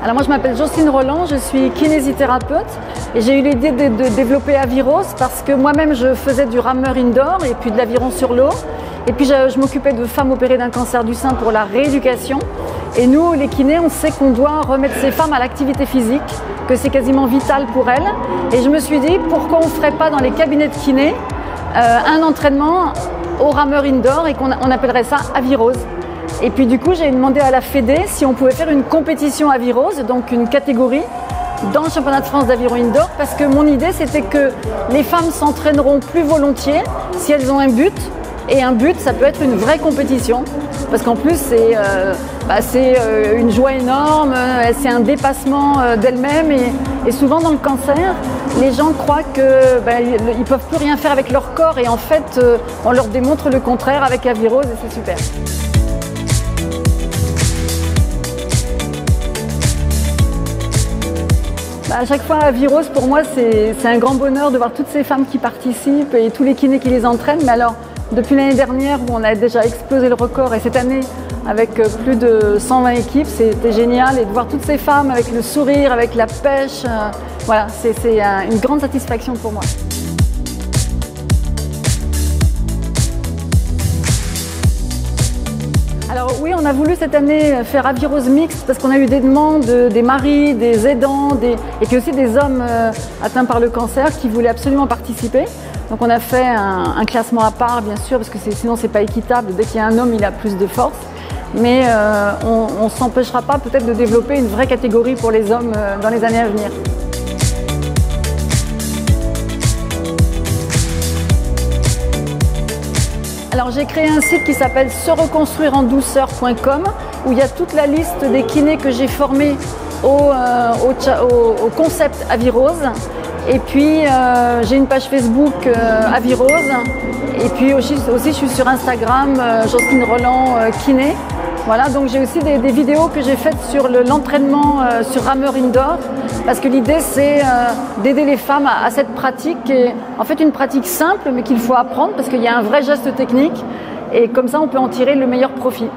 Alors moi je m'appelle Jocelyne Roland, je suis kinésithérapeute et j'ai eu l'idée de développer Aviros parce que moi-même je faisais du rameur indoor et puis de l'aviron sur l'eau. Et puis je m'occupais de femmes opérées d'un cancer du sein pour la rééducation. Et nous les kinés, on sait qu'on doit remettre ces femmes à l'activité physique, que c'est quasiment vital pour elles. Et je me suis dit pourquoi on ne ferait pas dans les cabinets de kinés un entraînement au rameur indoor et qu'on appellerait ça Aviros. Et puis du coup j'ai demandé à la Fédé si on pouvait faire une compétition Aviros, donc une catégorie dans le championnat de France d'aviron indoor, parce que mon idée c'était que les femmes s'entraîneront plus volontiers si elles ont un but, et un but ça peut être une vraie compétition, parce qu'en plus c'est une joie énorme, c'est un dépassement d'elles-mêmes, et souvent dans le cancer les gens croient qu'ils ne peuvent plus rien faire avec leur corps, et en fait on leur démontre le contraire avec Aviros et c'est super. À chaque fois, Aviros, pour moi, c'est un grand bonheur de voir toutes ces femmes qui participent et tous les kinés qui les entraînent. Mais alors, depuis l'année dernière, où on a déjà explosé le record, et cette année, avec plus de 120 équipes, c'était génial. Et de voir toutes ces femmes avec le sourire, avec la pêche, voilà, c'est une grande satisfaction pour moi. Alors oui, on a voulu cette année faire Aviros mixte parce qu'on a eu des demandes des maris, des aidants et puis aussi des hommes atteints par le cancer qui voulaient absolument participer. Donc on a fait un classement à part bien sûr parce que sinon c'est pas équitable, dès qu'il y a un homme il a plus de force. Mais on ne s'empêchera pas peut-être de développer une vraie catégorie pour les hommes dans les années à venir. Alors j'ai créé un site qui s'appelle sereconstruirendouceur.com où il y a toute la liste des kinés que j'ai formés au concept Aviros. Et puis j'ai une page Facebook Aviros. Et puis aussi je suis sur Instagram, Jocelyne Roland kiné. Voilà, donc j'ai aussi des vidéos que j'ai faites sur l'entraînement sur rameur indoor, parce que l'idée c'est d'aider les femmes à cette pratique, qui est en fait une pratique simple mais qu'il faut apprendre parce qu'il y a un vrai geste technique et comme ça on peut en tirer le meilleur profit.